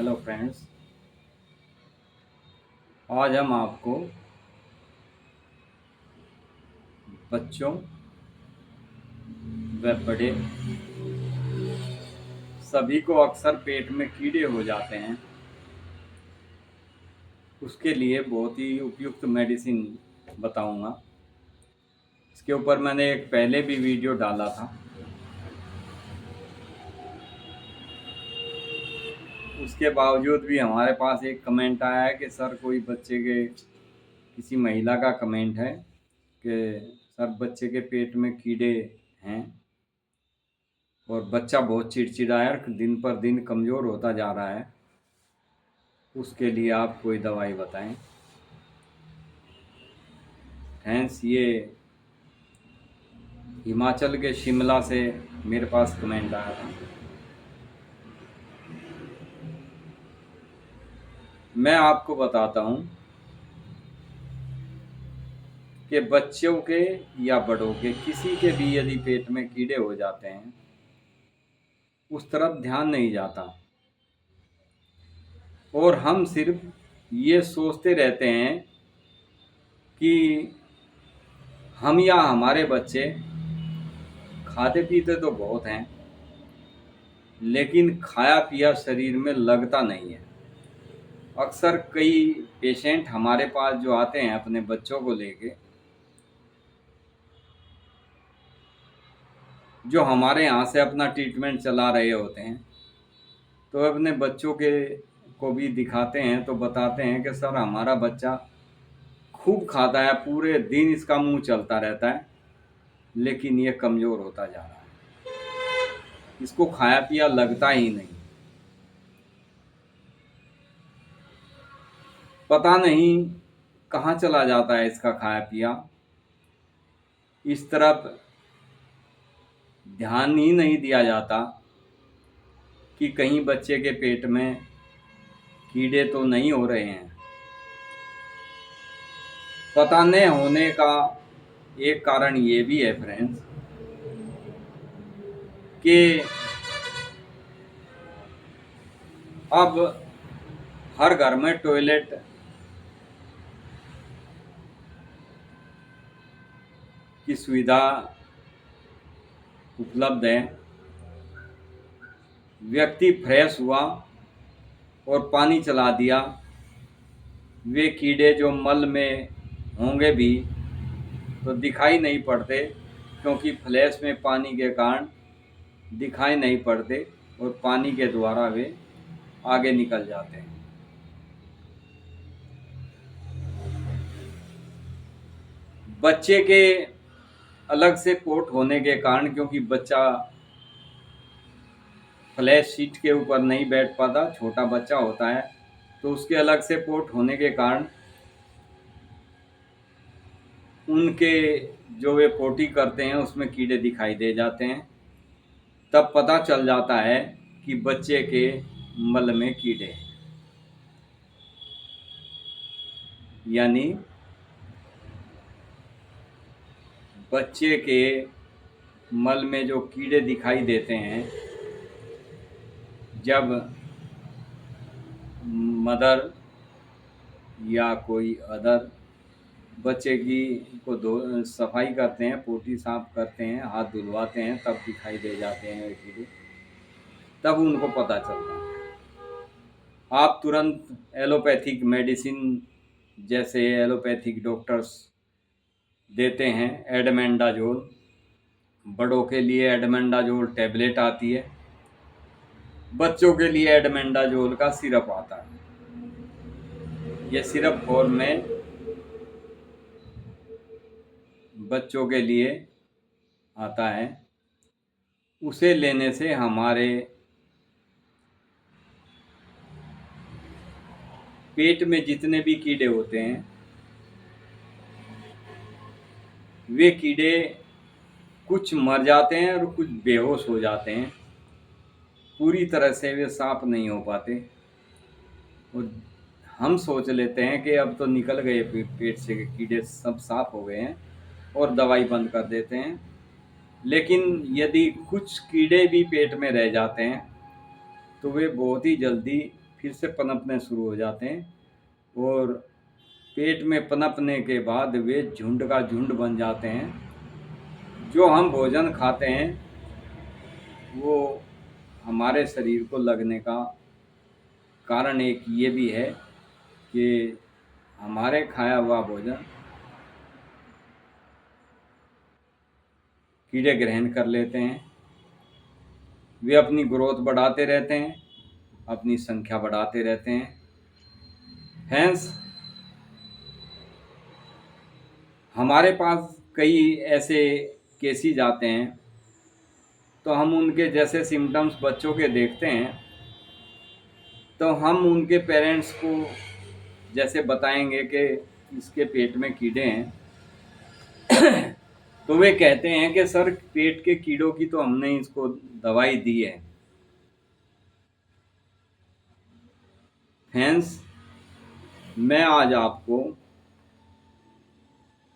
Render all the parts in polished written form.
Hello friends. आज हम आपको बच्चों व बड़े सभी को अक्सर पेट में कीड़े हो जाते हैं, उसके लिए बहुत ही उपयुक्त मेडिसिन बताऊंगा। इसके ऊपर मैंने एक पहले भी वीडियो डाला था। उसके बावजूद भी हमारे पास एक कमेंट आया है कि सर कोई बच्चे के किसी महिला का कमेंट है कि सर बच्चे के पेट में कीड़े हैं और बच्चा बहुत चिड़चिड़ा है, दिन पर दिन कमज़ोर होता जा रहा है, उसके लिए आप कोई दवाई बताएं। थैंक्स। ये हिमाचल के शिमला से मेरे पास कमेंट आया था। मैं आपको बताता हूं कि बच्चों के या बड़ों के किसी के भी यदि पेट में कीड़े हो जाते हैं, उस तरफ ध्यान नहीं जाता और हम सिर्फ ये सोचते रहते हैं कि हम या हमारे बच्चे खाते पीते तो बहुत हैं, लेकिन खाया पिया शरीर में लगता नहीं है। अक्सर कई पेशेंट हमारे पास जो आते हैं अपने बच्चों को लेके, जो हमारे यहाँ से अपना ट्रीटमेंट चला रहे होते हैं, तो अपने बच्चों के को भी दिखाते हैं तो बताते हैं कि सर हमारा बच्चा खूब खाता है, पूरे दिन इसका मुंह चलता रहता है, लेकिन ये कमज़ोर होता जा रहा है, इसको खाया पिया लगता ही नहीं। पता नहीं कहाँ चला जाता है इसका खाया पिया, इस तरफ ध्यान ही नहीं दिया जाता कि कहीं बच्चे के पेट में कीड़े तो नहीं हो रहे हैं। पता नहीं होने का एक कारण ये भी है फ्रेंड्स कि अब हर घर में टॉयलेट की सुविधा उपलब्ध है। व्यक्ति फ्रेश हुआ और पानी चला दिया, वे कीड़े जो मल में होंगे भी तो दिखाई नहीं पड़ते, क्योंकि फ्लैश में पानी के कारण दिखाई नहीं पड़ते और पानी के द्वारा वे आगे निकल जाते हैं। बच्चे के अलग से पोट होने के कारण, क्योंकि बच्चा फ्लैश शीट के ऊपर नहीं बैठ पाता, छोटा बच्चा होता है, तो उसके अलग से पोट होने के कारण उनके जो वे पोटी करते हैं उसमें कीड़े दिखाई दे जाते हैं। तब पता चल जाता है कि बच्चे के मल में कीड़े हैं। यानी बच्चे के मल में जो कीड़े दिखाई देते हैं, जब मदर या कोई अदर बच्चे की को धो सफाई करते हैं, पोटी साफ करते हैं, हाथ धुलवाते हैं, तब दिखाई दे जाते हैं वे कीड़े, तब उनको पता चलता है। आप तुरंत एलोपैथिक मेडिसिन, जैसे एलोपैथिक डॉक्टर्स देते हैं एडमेंडाजोल, बड़ों के लिए एडमेंडाजोल टैबलेट आती है, बच्चों के लिए एडमेंडाजोल का सिरप आता है। ये सिरप फॉर्म में बच्चों के लिए आता है। उसे लेने से हमारे पेट में जितने भी कीड़े होते हैं, वे कीड़े कुछ मर जाते हैं और कुछ बेहोश हो जाते हैं, पूरी तरह से वे साफ नहीं हो पाते। और हम सोच लेते हैं कि अब तो निकल गए पेट से कीड़े, सब साफ हो गए हैं, और दवाई बंद कर देते हैं। लेकिन यदि कुछ कीड़े भी पेट में रह जाते हैं तो वे बहुत ही जल्दी फिर से पनपने शुरू हो जाते हैं और पेट में पनपने के बाद वे झुंड का झुंड बन जाते हैं। जो हम भोजन खाते हैं वो हमारे शरीर को लगने का कारण एक ये भी है कि हमारे खाया हुआ भोजन कीड़े ग्रहण कर लेते हैं। वे अपनी ग्रोथ बढ़ाते रहते हैं, अपनी संख्या बढ़ाते रहते हैं। हैंस हमारे पास कई ऐसे केसेस आते हैं, तो हम उनके जैसे सिम्टम्स बच्चों के देखते हैं तो हम उनके पेरेंट्स को जैसे बताएंगे कि इसके पेट में कीड़े हैं तो वे कहते हैं कि सर पेट के कीड़ों की तो हमने इसको दवाई दी है। हैंस मैं आज आपको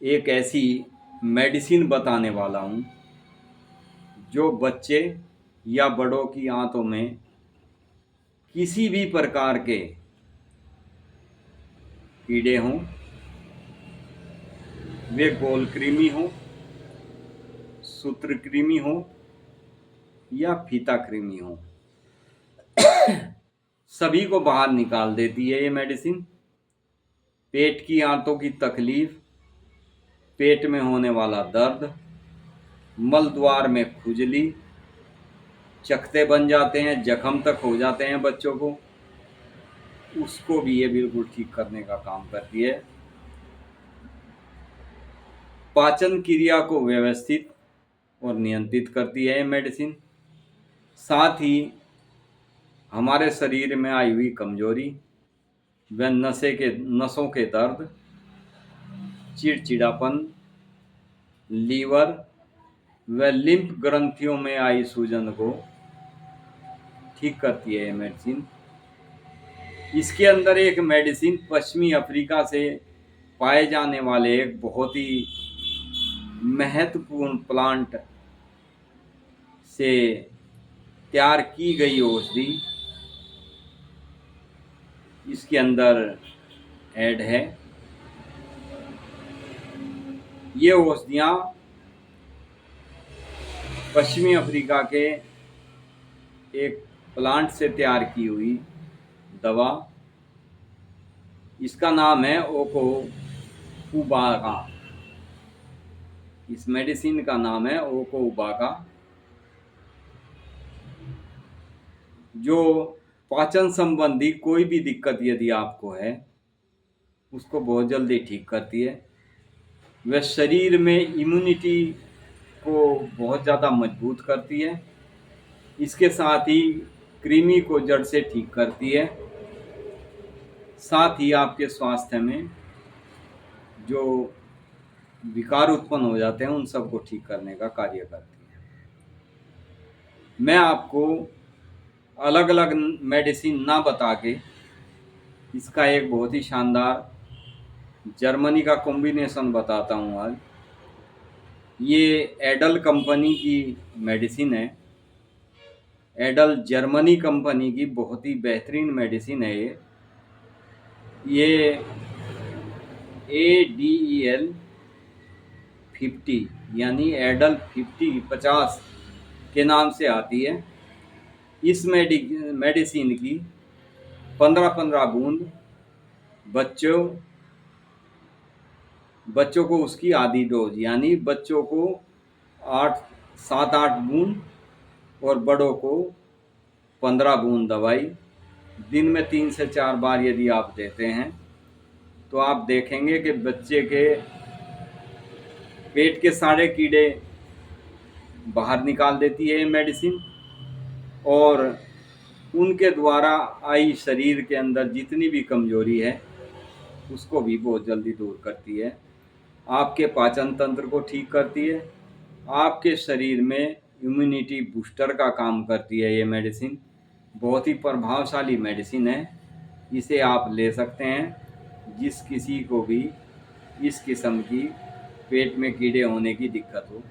एक ऐसी मेडिसिन बताने वाला हूँ जो बच्चे या बड़ों की आंतों में किसी भी प्रकार के कीड़े हों, वे गोलकृमि हों, सूत्रकृमि हों या फीता कृमि हों, सभी को बाहर निकाल देती है ये मेडिसिन। पेट की आंतों की तकलीफ, पेट में होने वाला दर्द, मल द्वार में खुजली, चकते बन जाते हैं, जख्म तक हो जाते हैं बच्चों को, उसको भी ये बिल्कुल ठीक करने का काम करती है। पाचन क्रिया को व्यवस्थित और नियंत्रित करती है ये मेडिसिन। साथ ही हमारे शरीर में आई हुई कमजोरी व नसों के दर्द, चिड़चिड़ापन, लीवर व लिम्फ ग्रंथियों में आई सूजन को ठीक करती है ये मेडिसिन। इसके अंदर एक मेडिसिन पश्चिमी अफ्रीका से पाए जाने वाले एक बहुत ही महत्वपूर्ण प्लांट से तैयार की गई औषधि इसके अंदर ऐड है। ये औषधियाँ पश्चिमी अफ्रीका के एक प्लांट से तैयार की हुई दवा, इसका नाम है ओको उबाका। इस मेडिसिन का नाम है ओको उबाका, जो पाचन संबंधी कोई भी दिक्कत यदि आपको है उसको बहुत जल्दी ठीक करती है। वह शरीर में इम्यूनिटी को बहुत ज़्यादा मजबूत करती है। इसके साथ ही कृमि को जड़ से ठीक करती है। साथ ही आपके स्वास्थ्य में जो विकार उत्पन्न हो जाते हैं उन सबको ठीक करने का कार्य करती है। मैं आपको अलग अलग मेडिसिन ना बता के इसका एक बहुत ही शानदार जर्मनी का कॉम्बिनेशन बताता हूँ आज। ये एडल कंपनी की मेडिसिन है। एडल जर्मनी कंपनी की बहुत ही बेहतरीन मेडिसिन है ये ADEL 50 यानी एडल 50 के नाम से आती है। इस मेडिसिन की 15-15 बूंद बच्चों को उसकी आधी डोज यानी बच्चों को 7-8 बूंद और बड़ों को 15 बूंद दवाई दिन में 3 से 4 बार यदि आप देते हैं तो आप देखेंगे कि बच्चे के पेट के सारे कीड़े बाहर निकाल देती है ये मेडिसिन और उनके द्वारा आई शरीर के अंदर जितनी भी कमजोरी है उसको भी बहुत जल्दी दूर करती है। आपके पाचन तंत्र को ठीक करती है, आपके शरीर में इम्यूनिटी बूस्टर का काम करती है। ये मेडिसिन बहुत ही प्रभावशाली मेडिसिन है, इसे आप ले सकते हैं जिस किसी को भी इस किस्म की पेट में कीड़े होने की दिक्कत हो।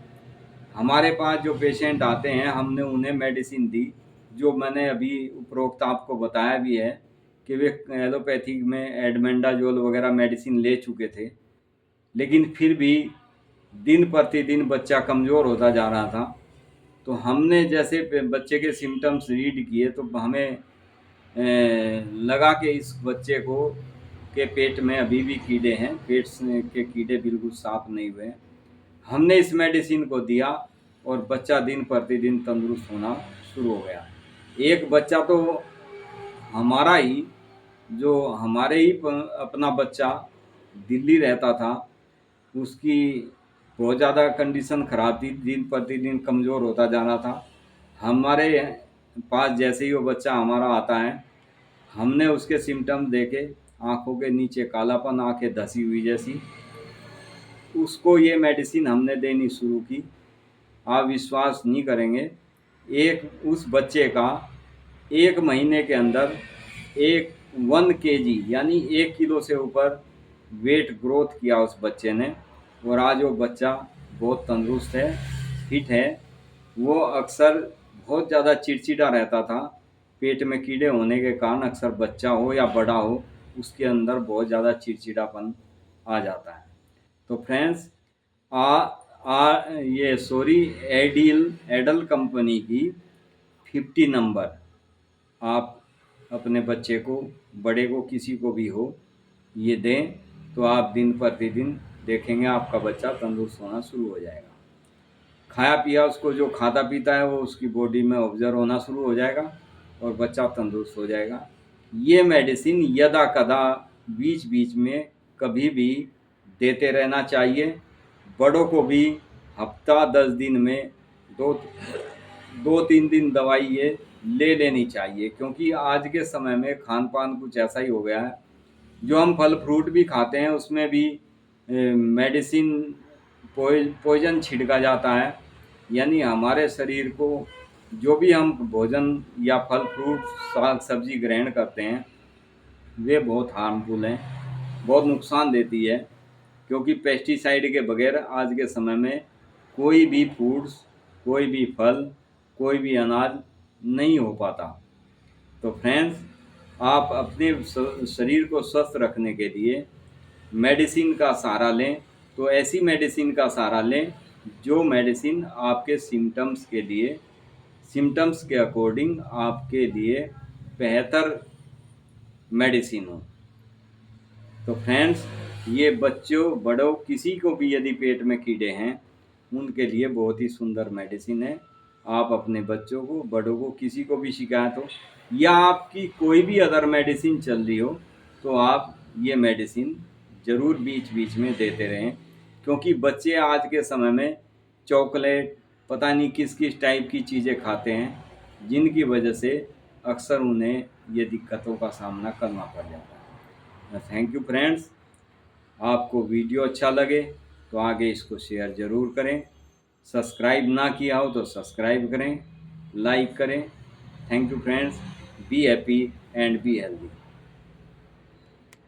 हमारे पास जो पेशेंट आते हैं हमने उन्हें मेडिसिन दी जो मैंने अभी उपरोक्त आपको बताया भी है कि वे एलोपैथिक में एल्बेंडाजोल वगैरह मेडिसिन ले चुके थे, लेकिन फिर भी दिन प्रतिदिन बच्चा कमज़ोर होता जा रहा था। तो हमने जैसे बच्चे के सिम्टम्स रीड किए तो हमें लगा कि इस बच्चे को के पेट में अभी भी कीड़े हैं, पेट के कीड़े बिल्कुल साफ नहीं हुए हैं। हमने इस मेडिसिन को दिया और बच्चा दिन प्रतिदिन तंदुरुस्त होना शुरू हो गया। एक बच्चा तो हमारा ही, जो हमारे ही अपना बच्चा दिल्ली रहता था, उसकी बहुत ज़्यादा कंडीशन ख़राब थी, दिन प्रतिदिन कमज़ोर होता जा रहा था। हमारे पास जैसे ही वो बच्चा हमारा आता है, हमने उसके सिम्टम देखे, आँखों के नीचे कालापन, आँखें धसी हुई जैसी, उसको ये मेडिसिन हमने देनी शुरू की। आप विश्वास नहीं करेंगे, उस बच्चे का 1 महीने के अंदर 1 kg यानी 1 किलो से ऊपर वेट ग्रोथ किया उस बच्चे ने, और आज वो बच्चा बहुत तंदुरुस्त है, फिट है। वो अक्सर बहुत ज़्यादा चिड़चिड़ा रहता था, पेट में कीड़े होने के कारण अक्सर बच्चा हो या बड़ा हो, उसके अंदर बहुत ज़्यादा चिड़चिड़ापन आ जाता है। तो फ्रेंड्स, ये सॉरी एडल कंपनी की 50 नंबर आप अपने बच्चे को, बड़े को, किसी को भी हो, ये दें तो आप दिन प्रतिदिन देखेंगे आपका बच्चा तंदुरुस्त होना शुरू हो जाएगा। खाया पिया उसको जो खाता पीता है वो उसकी बॉडी में ऑब्जर्व होना शुरू हो जाएगा और बच्चा तंदुरुस्त हो जाएगा। ये मेडिसिन यदा कदा बीच बीच में कभी भी देते रहना चाहिए। बड़ों को भी हफ्ता 10 दिन में 2-3 दिन दवाई ये ले लेनी चाहिए, क्योंकि आज के समय में खान पान कुछ ऐसा ही हो गया है, जो हम फल फ्रूट भी खाते हैं उसमें भी मेडिसिन पॉइजन छिड़का जाता है। यानी हमारे शरीर को जो भी हम भोजन या फल फ्रूट साग सब्जी ग्रहण करते हैं वे बहुत हार्मफुल हैं, बहुत नुकसान देती है, क्योंकि पेस्टिसाइड के बगैर आज के समय में कोई भी फूड्स, कोई भी फल, कोई भी अनाज नहीं हो पाता। तो फ्रेंड्स, आप अपने शरीर को स्वस्थ रखने के लिए मेडिसिन का सहारा लें, तो ऐसी मेडिसिन का सहारा लें जो मेडिसिन आपके सिम्टम्स के अकॉर्डिंग आपके लिए बेहतर मेडिसिन हो। तो फ्रेंड्स, ये बच्चों बड़ों किसी को भी यदि पेट में कीड़े हैं उनके लिए बहुत ही सुंदर मेडिसिन है। आप अपने बच्चों को, बड़ों को, किसी को भी शिकायत हो या आपकी कोई भी अदर मेडिसिन चल रही हो तो आप ये मेडिसिन ज़रूर बीच बीच में देते रहें, क्योंकि बच्चे आज के समय में चॉकलेट, पता नहीं किस किस टाइप की चीज़ें खाते हैं, जिनकी वजह से अक्सर उन्हें ये दिक्कतों का सामना करना पड़ जाता है। Thank you friends. आपको वीडियो अच्छा लगे तो आगे इसको शेयर ज़रूर करें, सब्सक्राइब ना किया हो तो सब्सक्राइब करें, लाइक करें। Thank you friends, be happy and be healthy.